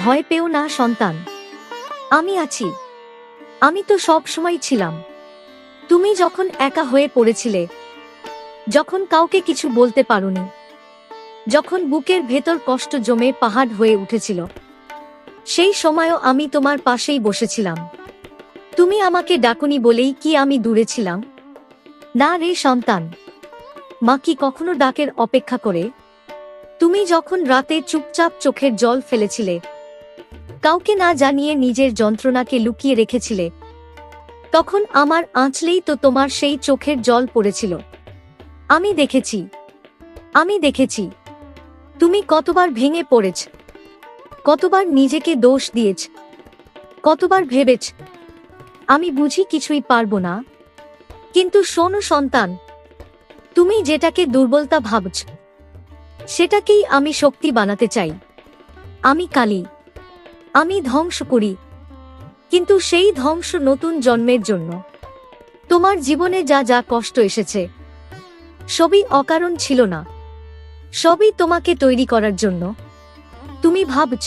ভয় পেও না সন্তান, আমি আছি। আমি তো সব সময় ছিলাম। তুমি যখন একা হয়ে পড়েছিলে, যখন কাউকে কিছু বলতে পারোনি, যখন বুকের ভেতর কষ্ট জমে পাহাড় হয়ে উঠেছিল, সেই সময়ও আমি তোমার পাশেই বসেছিলাম। তুমি আমাকে ডাকুনি বলেই কি আমি দূরে ছিলাম? না রে সন্তান, মা কি কখনো ডাকের অপেক্ষা করে? তুমি যখন রাতে চুপচাপ চোখের জল ফেলেছিলে, কাউকে না জানিয়ে নিজের যন্ত্রণাকে লুকিয়ে রেখেছিলে, তখন আমার আঁচলেই তো তোমার সেই চোখের জল পড়েছিল। আমি দেখেছি, আমি দেখেছি তুমি কতবার ভেঙে পড়েছ, কতবার নিজেকে দোষ দিয়েছ, কতবার ভেবেছ আমি বুঝি কিছুই পারবো না। কিন্তু শোনো সন্তান, তুমি যেটাকে দুর্বলতা ভাবছ, সেটাকেই আমি শক্তি বানাতে চাই। আমি কালী, আমি ধ্বংস করি, কিন্তু সেই ধ্বংস নতুন জন্মের জন্য। তোমার জীবনে যা যা কষ্ট এসেছে, সবই অকারণ ছিল না, সবই তোমাকে তৈরি করার জন্য। তুমি ভাবছ,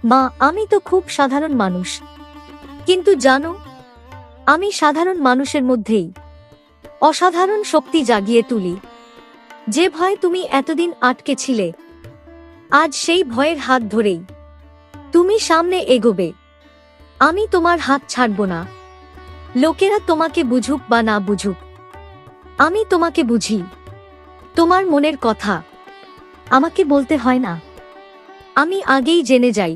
মা আমি তো খুব সাধারণ মানুষ, কিন্তু জানো, আমি সাধারণ মানুষের মধ্যেই অসাধারণ শক্তি জাগিয়ে তুলি। যে ভয় তুমি এতদিন আটকে ছিলে, আজ সেই ভয়ের হাত ধরেই তুমি সামনে এগোবে। আমি তোমার হাত ছাড়ব না। লোকেরা তোমাকে বুঝুক বা না বুঝুক, আমি তোমাকে বুঝি। তোমার মনের কথা আমাকে বলতে হয় না, আমি আগেই জেনে যাই।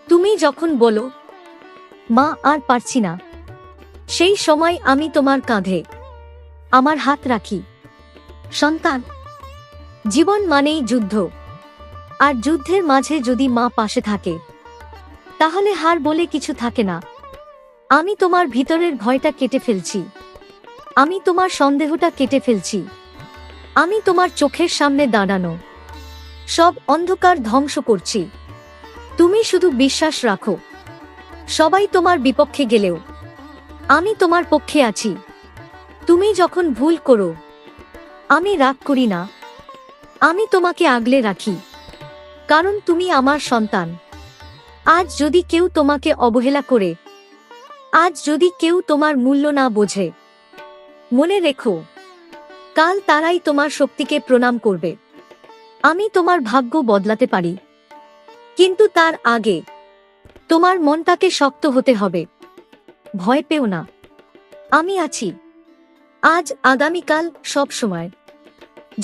তুমি যখন বলো, মা আর পারছি না, সেই সময় আমি তোমার কাঁধে আমার হাত রাখি। সন্তান, জীবন মানেই যুদ্ধ, আর যুদ্ধের মাঝে যদি মা পাশে থাকে, তাহলে হার বলে কিছু থাকে না। আমি তোমার ভিতরের ভয়টা কেটে ফেলছি, আমি তোমার সন্দেহটা কেটে ফেলছি। আমি তোমার চোখের সামনে দাঁড়ানো সব অন্ধকার ধ্বংস করছি। তুমি শুধু বিশ্বাস রাখো, সবাই তোমার বিপক্ষে গেলেও আমি তোমার পক্ষে আছি। তুমি যখন ভুল করো, আমি রাগ করি না, আমি তোমাকে আগলে রাখি, কারণ তুমি আমার সন্তান। আজ যদি কেউ তোমাকে অবহেলা করে, আজ যদি কেউ তোমার মূল্য না বোঝে, মনে রেখো, কাল তারাই তোমার শক্তিকে প্রণাম করবে। আমি তোমার ভাগ্য বদলাতে পারি, কিন্তু তার আগে তোমার মনটাকে শক্ত হতে হবে। ভয় পেও না, আমি আছি। আজ, আগামীকাল, সব সময়।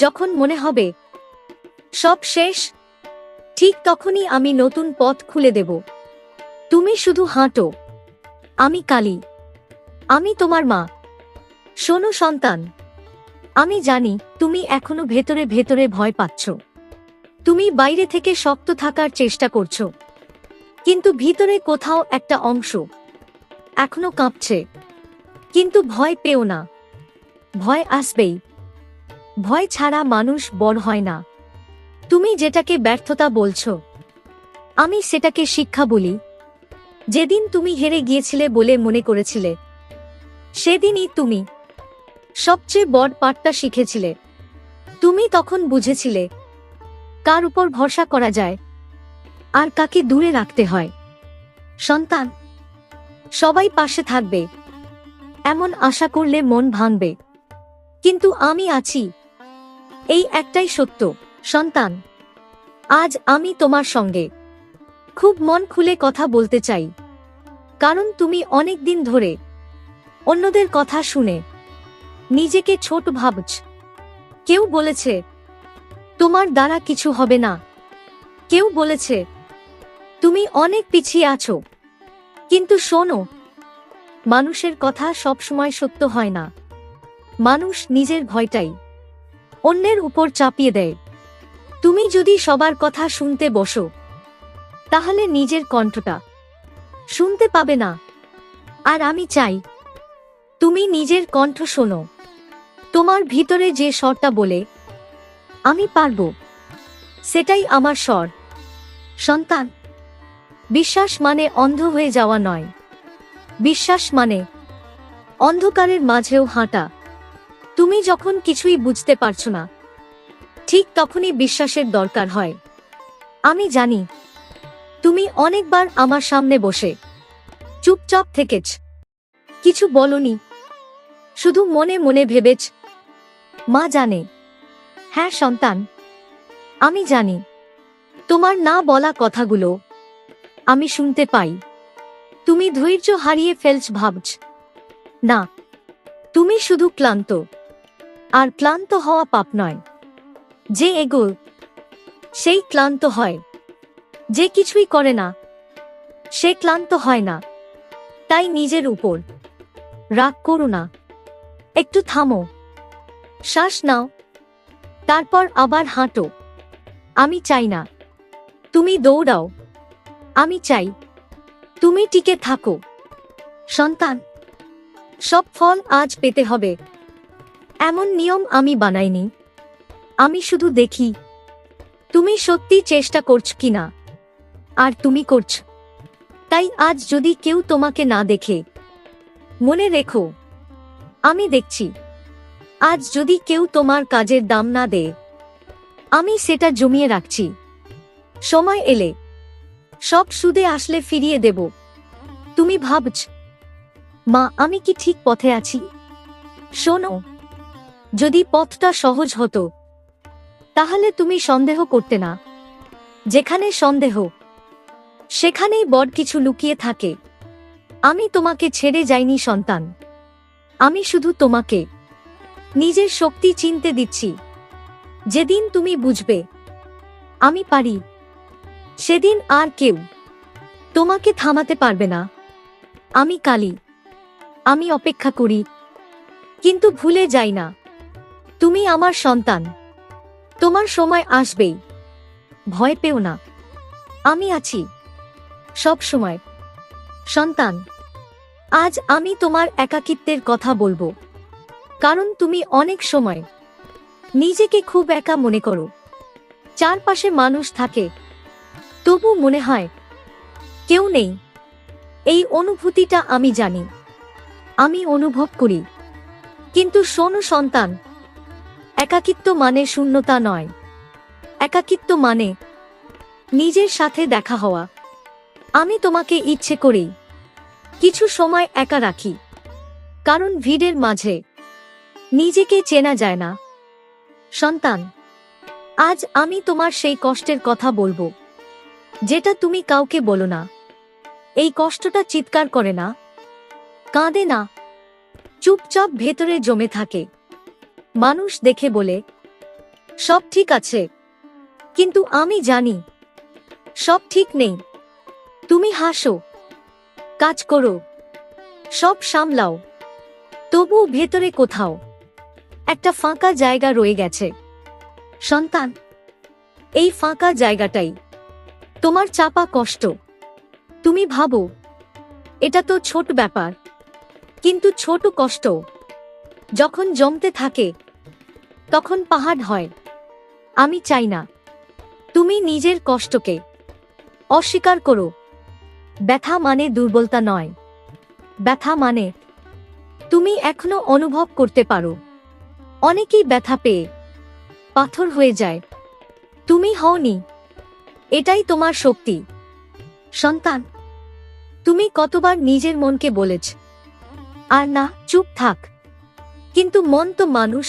যখন মনে হবে সব শেষ, ঠিক তখনই আমি নতুন পথ খুলে দেব। তুমি শুধু হাঁটো। আমি কালী, আমি তোমার মা। শোনো সন্তান, আমি জানি তুমি এখনো ভেতরে ভেতরে ভয় পাচ্ছ। তুমি বাইরে থেকে শক্ত থাকার চেষ্টা করছো, কিন্তু ভিতরে কোথাও একটা অংশ এখনো কাঁপছে। কিন্তু ভয় পেও না, ভয় আসবেই। ভয় ছাড়া মানুষ বড় হয় না। তুমি যেটাকে ব্যর্থতা বলছো, আমি সেটাকে শিক্ষা বলি। যেদিন তুমি হেরে গিয়েছিলে বলে মনে করেছিলে, সেদিনই তুমি সবচেয়ে বড় পাঠটা শিখেছিলে। তুমি তখন বুঝেছিলে কার উপর ভরসা করা যায় আর কাকে দূরে রাখতে হয়। সন্তান, সবাই পাশে থাকবে এমন আশা করলে মন ভাঙবে, কিন্তু আমি আছি, এই একটাই সত্য। সন্তান, আজ আমি তোমার সঙ্গে খুব মন খুলে কথা বলতে চাই, কারণ তুমি অনেক দিন ধরে অন্যদের কথা শুনে নিজেকে ছোট ভাবছ। কেউ বলেছে তোমার দ্বারা কিছু হবে না, কেউ বলেছে তুমি অনেক পিছিয়ে আছো। কিন্তু শোনো, মানুষের কথা সবসময় সত্য হয় না। মানুষ নিজের ভয়টাই অন্যের উপর চাপিয়ে দেয়। তুমি যদি সবার কথা শুনতে বসো, তাহলে নিজের কণ্ঠটা শুনতে পাবে না। আর আমি চাই তুমি নিজের কণ্ঠ শোনো। তোমার ভিতরে যে স্বরটা বলে আমি পারবো, সেটাই আমার স্বর। সন্তান, বিশ্বাস মানে অন্ধ হয়ে যাওয়া নয়, বিশ্বাস মানে অন্ধকারের মাঝেও হাঁটা। তুমি যখন কিছুই বুঝতে পারছো না, ঠিক তখনই বিশ্বাসের দরকার হয়। আমি জানি তুমি অনেকবার আমার সামনে বসে চুপচাপ থেকেছ, কিছু বলনি, শুধু মনে মনে ভেবেছ। মা জানে। হ্যাঁ সন্তান, আমি জানি। তোমার না বলা কথাগুলো আমি শুনতে পাই। তুমি ধৈর্য হারিয়ে ফেলছ ভাবছ। না, তুমি শুধু ক্লান্ত। আর ক্লান্ত হওয়া পাপ নয়। যে এগোয় সেই ক্লান্ত হয়। যে কিছুই করে না সে ক্লান্ত হয় না। তাই নিজের উপর রাগ করো না। একটু থামো, শ্বাস নাও, তারপর আবার হাঁটো। আমি চাই না তুমি দৌড়াও, আমি চাই তুমি টিকে থাকো। সন্তান, সব ফল আজ পেতে হবে এমন নিয়ম আমি বানাইনি। আমি শুধু দেখি তুমি সত্যি চেষ্টা করছ কিনা। আর তুমি করছ। তাই আজ যদি কেউ তোমাকে না দেখে, মনে রেখো আমি দেখছি। আজ যদি কেউ তোমার কাজের দাম না দেয়, আমি সেটা জমিয়ে রাখছি। সময় এলে সব সুদে আসলে ফিরিয়ে দেব। তুমি ভাবছ, মা আমি কি ঠিক পথে আছি? শোনো, যদি পথটা সহজ হতো তাহলে তুমি সন্দেহ করতে না। যেখানে সন্দেহ সেখানেই বড় কিছু লুকিয়ে থাকে। আমি তোমাকে ছেড়ে যাইনি সন্তান। আমি শুধু তোমাকে নিজের শক্তি চিনতে দিচ্ছি। যেদিন তুমি বুঝবে আমি পারি, সেদিন আর কেউ তোমাকে থামাতে পারবে না। আমি কালী, আমি অপেক্ষা করি, কিন্তু ভুলে যাই না তুমি আমার সন্তান। তোমার সময় আসবেই, ভয় পেও না। আমি আছি সব সময়। সন্তান, আজ আমি তোমার একাকিত্বের কথা বলবো, কারণ তুমি অনেক সময় নিজেকে খুব একা মনে করো। চারপাশে মানুষ থাকে, তবু মনে হয় কেউ নেই। এই অনুভূতিটা আমি জানি, আমি অনুভব করি। কিন্তু শোনো সন্তান, একাকিত্ব মানে শূন্যতা নয়। একাকিত্ব মানে নিজের সাথে দেখা হওয়া। আমি তোমাকে ইচ্ছে করেই কিছু সময় একা রাখি, কারণ ভিড়ের মাঝে নিজেকে চেনা যায় না। সন্তান, আজ আমি তোমার সেই কষ্টের কথা বলবো যেটা তুমি কাউকে বলো না। এই কষ্টটা চিৎকার করে না, কাঁদে না, চুপচাপ ভেতরে জমে থাকে। মানুষ দেখে বলে সব ঠিক আছে, কিন্তু আমি জানি সব ঠিক নেই। তুমি হাসো, কাজ করো, সব সামলাও, তবু ভেতরে কোথাও একটা ফাঁকা জায়গা রয়ে গেছে। সন্তান, এই ফাঁকা জায়গাটাই তোমার চাপা কষ্ট। তুমি ভাবো এটা তো ছোট ব্যাপার, কিন্তু ছোট কষ্ট যখন জমতে থাকে তখন পাহাড় হয়। আমি চাই না তুমি নিজের কষ্টকে অস্বীকার করো। ব্যথা মানে দুর্বলতা নয়। ব্যথা মানে তুমি এখনো অনুভব করতে পারো। অনেকেই ব্যথা পেয়ে পাথর হয়ে যায়, তুমি হওনি। এটাই তোমার শক্তি। সন্তান, তুমি কতবার নিজের মনকে বলেছ আর না, চুপ থাক। কিন্তু মন তো মানুষ,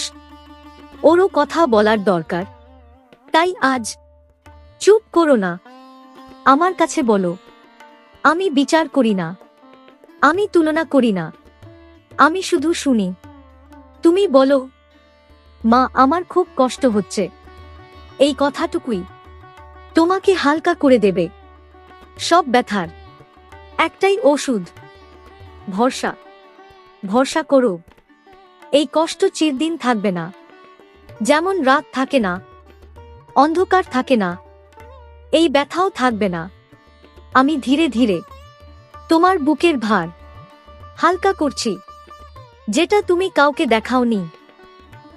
ওরও কথা বলার দরকার। তাই আজ চুপ করো না, আমার কাছে বলো। আমি বিচার করি না, আমি তুলনা করি না, আমি শুধু শুনি। তুমি বলো, মা আমার খুব কষ্ট হচ্ছে। এই কথাটুকুই তোমাকে হালকা করে দেবে। সব ব্যথার একটাই ওষুধ, ভরসা। ভরসা করো, এই কষ্ট চিরদিন থাকবে না। যেমন রাত থাকে না, অন্ধকার থাকে না, এই ব্যথাও থাকবে না। আমি ধীরে ধীরে তোমার বুকের ভার হালকা করছি। যেটা তুমি কাউকে দেখাওনি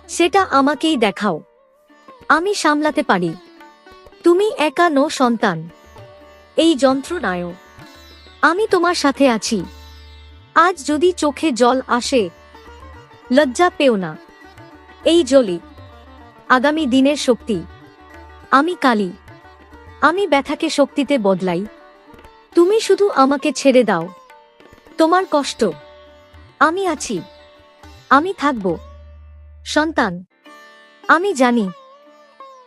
সেটা আমাকেই দেখাও। আমি সামলাতে পারি। তুমি একা নও সন্তান, এই যন্ত্রণায়ও আমি তোমার সাথে আছি। আজ যদি চোখে জল আসে, লজ্জা পেও না। এই জলই আগামী দিনের শক্তি। আমি কালী, আমি ব্যথাকে শক্তিতে বদলাই। তুমি শুধু আমাকে ছেড়ে দাও। তোমার কষ্ট, আমি আছি, আমি থাকব। সন্তান, আমি জানি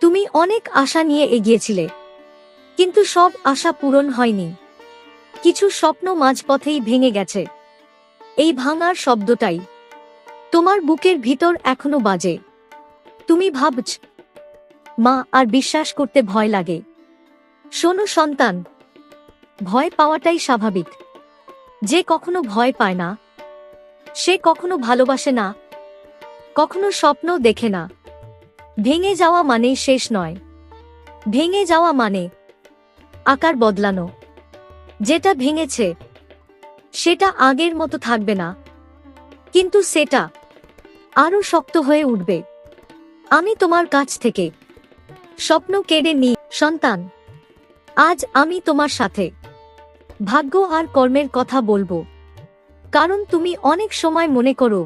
তুমি অনেক আশা নিয়ে এগিয়েছিলে, কিন্তু সব আশা পূরণ হয়নি। কিছু স্বপ্ন মাঝপথেই ভেঙে গেছে। এই ভাঙার শব্দটাই তোমার বুকের ভিতর এখনো বাজে। তুমি ভাবছ, মা, আর বিশ্বাস করতে ভয় লাগে। শোনো সন্তান, ভয় পাওয়াটাই স্বাভাবিক। যে কখনো ভয় পায় না, সে কখনো ভালোবাসে না, কখনো স্বপ্ন দেখে না। ভেঙে যাওয়া মানে শেষ নয়। ভেঙে যাওয়া মানে আকার বদলানো। যেটা ভেঙেছে সেটা আগের মতো থাকবে না, কিন্তু সেটা আরো শক্ত হয়ে উঠবে। আমি তোমার কাছ থেকে স্বপ্ন কেড়ে নিই। সন্তান, আজ আমি তোমার সাথে ভাগ্য আর কর্মের কথা বলবো। কারণ তুমি অনেক সময় মনে করো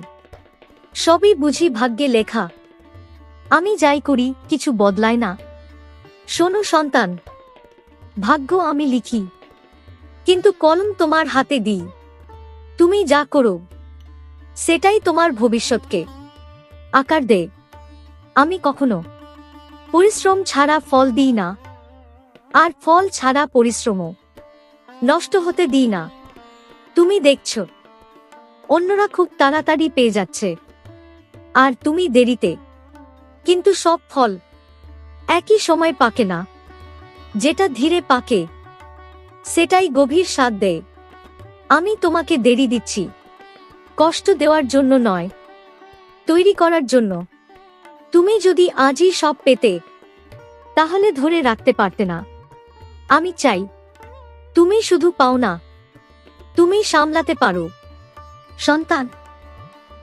সবই বুঝি ভাগ্যে লেখা। আমি যাই করি কিছু বদলায় না। শোনো সন্তান, ভাগ্য আমি লিখি, কিন্তু কলম তোমার হাতে দিই। তুমি যা করো সেটাই তোমার ভবিষ্যৎকে আকার দে। আমি কখনো পরিশ্রম ছাড়া ফল দিই না, আর ফল ছাড়া পরিশ্রমও নষ্ট হতে দিই না। তুমি দেখছ অন্যরা খুব তাড়াতাড়ি পেয়ে যাচ্ছে, আর তুমি দেরিতে। কিন্তু সব ফল একই সময় পাকে না। যেটা ধীরে পাকে সেটাই গভীর স্বাদ দেয়। আমি তোমাকে দেরি দিচ্ছি, কষ্ট দেওয়ার জন্য নয়, তৈরি করার জন্য। তুমি যদি আজই সব পেতে, তাহলে ধরে রাখতে পারতে না। আমি চাই তুমি শুধু পাও না, তুমি সামলাতে পারো। সন্তান,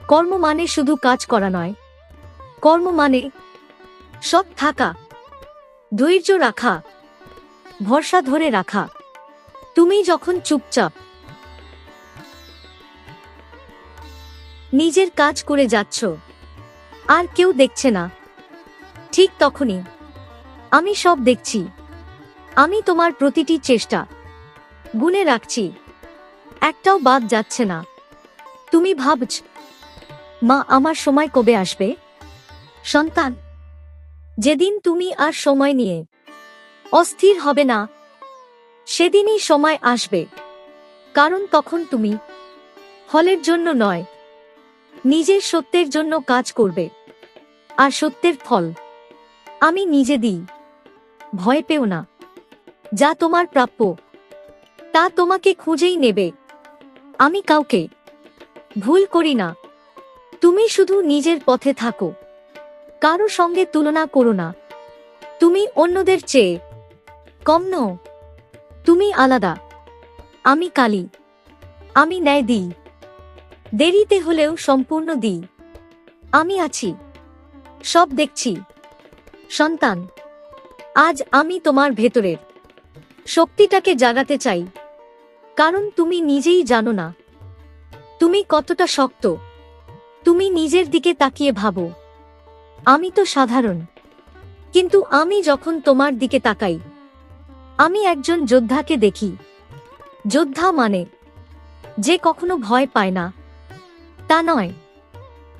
কর্ম মানে শুধু কাজ করা নয়। কর্ম মানে সৎ থাকা, ধৈর্য রাখা, ভরসা ধরে রাখা। তুমি যখন চুপচাপ নিজের কাজ করে যাচ্ছ আর কেউ দেখছে না, ঠিক তখনই আমি সব দেখছি। আমি তোমার প্রতিটি চেষ্টা গুণে রাখছি, একটাও বাদ যাচ্ছে না। তুমি ভাবছ, মা, আমার সময় কবে আসবে? সন্তান, যেদিন তুমি আর সময় নিয়ে অস্থির হবে না, সেদিনই সময় আসবে। কারণ তখন তুমি ফলের জন্য নয়, নিজের সত্যের জন্য কাজ করবে। আর সত্যের ফল আমি নিজে দিই। ভয় পেও না। যা তোমার প্রাপ্য তা তোমাকে খুঁজেই নেবে। আমি কাউকে ভুল করি না। তুমি শুধু নিজের পথে থাকো, কারো সঙ্গে তুলনা করো না। তুমি অন্যদের চেয়ে কম নও। তুমি আলাদা। আমি কালী, আমি ন্যায় দিই, দেরিতে হলেও সম্পূর্ণ দিই। আমি আছি, সব দেখছি। সন্তান, আজ আমি তোমার ভেতরের শক্তিটাকে জাগাতে চাই। কারণ তুমি নিজেই জানো না তুমি কতটা শক্ত। তুমি নিজের দিকে তাকিয়ে ভাবো, আমি তো সাধারণ। কিন্তু আমি যখন তোমার দিকে তাকাই, আমি একজন যোদ্ধাকে দেখি। যোদ্ধা মানে যে কখনো ভয় পায় না, তা নয়।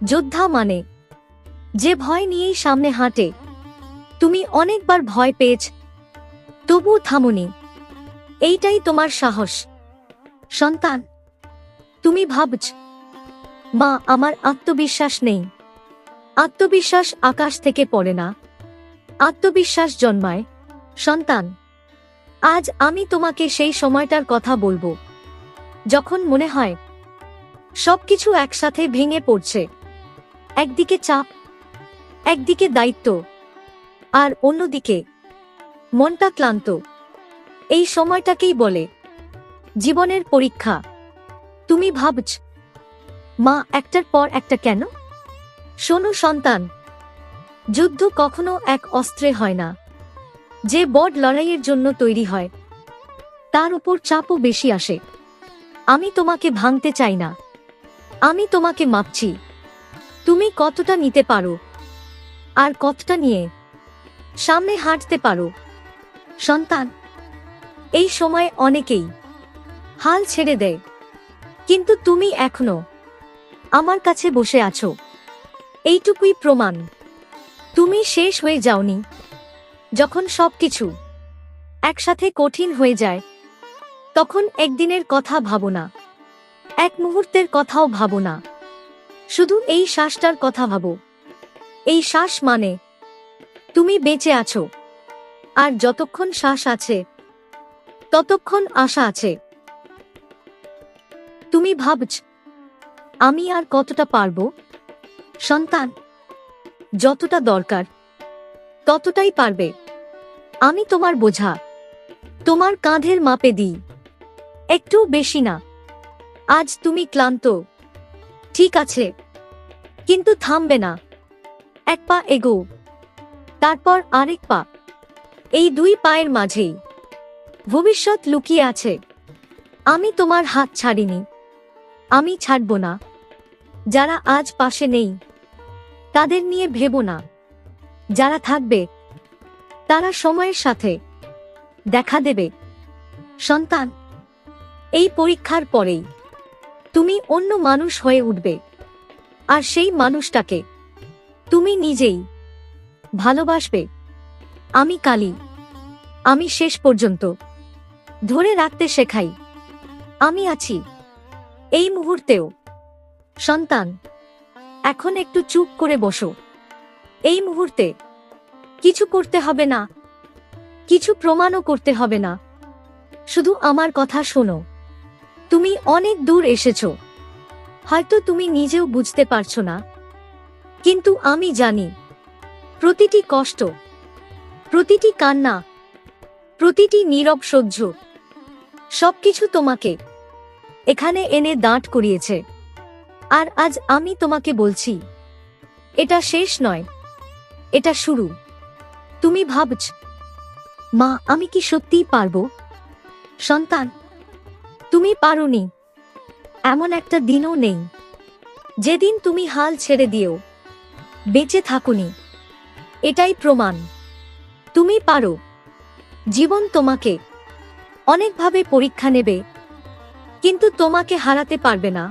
যোদ্ধা মানে যে ভয় নিয়েই সামনে হাঁটে। তুমি অনেকবার ভয় পেয়েছ, তবুও থামোনি। এইটাই তোমার সাহস। সন্তান, তুমি ভাবছ, মা, আমার আত্মবিশ্বাস নেই। আত্মবিশ্বাস আকাশ থেকে পড়ে না, আত্মবিশ্বাস জন্মায়। সন্তান, আজ আমি তোমাকে সেই সময়টার কথা বলবো, যখন মনে হয় সবকিছু একসাথে ভেঙে পড়ছে। একদিকে চাপ, একদিকে দায়িত্ব, আর অন্যদিকে মনটা ক্লান্ত। এই সময়টাকেই বলে জীবনের পরীক্ষা। তুমি ভাবছ, মা, একটার পর একটা কেন? শোনো সন্তান, যুদ্ধ কখনো এক অস্ত্রে হয় না। যে বড় লড়াইয়ের জন্য তৈরি হয়, তার উপর চাপও বেশি আসে। আমি তোমাকে ভাঙতে চাই না, আমি তোমাকে মাপছি। তুমি কতটা নিতে পারো, আর কতটা নিয়ে সামনে হাঁটতে পারো। সন্তান, এই সময় অনেকেই হাল ছেড়ে দেয়, কিন্তু তুমি এখনো আমার কাছে বসে আছো। এইটুকুই প্রমাণ তুমি শেষ হয়ে যাওনি। যখন সবকিছু একসাথে কঠিন হয়ে যায়, তখন একদিনের কথা ভাবো না, এক মুহূর্তের কথাও ভাবো না, শুধু এই শ্বাসটার কথা ভাবো। এই শ্বাস মানে তুমি বেঁচে আছো, আর যতক্ষণ শ্বাস আছে ততক্ষণ আশা আছে। তুমি ভাবছ, আমি আর কতটা পারবো? সন্তান, যতটা দরকার ততটাই পারবে। আমি তোমার বোঝা তোমার কাঁধের মাপে দিই, একটু বেশি না। আজ তুমি ক্লান্ত, ঠিক আছে, কিন্তু থামবে না। এক পা এগো, তারপর আরেক পা। এই দুই পায়ের মাঝেই ভবিষ্যৎ লুকিয়ে আছে। আমি তোমার হাত ছাড়িনি, আমি ছাড়ব না। যারা আজ পাশে নেই তাদের নিয়ে ভেবো না, যারা থাকবে তারা সময়ের সাথে দেখা দেবে। সন্তান, এই পরীক্ষার পরেই তুমি অন্য মানুষ হয়ে উঠবে, আর সেই মানুষটাকে তুমি নিজেই ভালোবাসবে। আমি কালী, আমি শেষ পর্যন্ত ধরে রাখতে শেখাই। আমি আছি এই মুহূর্তেও। সন্তান, এখন একটু চুপ করে বসো। এই মুহূর্তে কিছু করতে হবে না, কিছু প্রমাণও করতে হবে না। শুধু আমার কথা শোনো। তুমি অনেক দূর এসেছো, হয়তো তুমি নিজেও বুঝতে পারছো না, কিন্তু আমি জানি প্রতিটি কষ্ট, প্রতিটি কান্না, প্রতিটি নীরব সহ্য, সবকিছু তোমাকে এখানে এনে দাঁড় করিয়েছে। আর আজ আমি তোমাকে বলছি, এটা শেষ নয়, এটা শুরু। তুমি ভাবছ, মা আমি কি সত্যিই পারবো? সন্তান, তুমি পারোনি। এমন একটা দিনও নেই যেদিন তুমি হাল ছেড়ে দিয়েও বেঁচে থাকুনি। এটাই প্রমাণ তুমি পারো। জীবন তোমাকে অনেকভাবে পরীক্ষা নেবে, কিন্তু তোমাকে হারাতে পারবে না।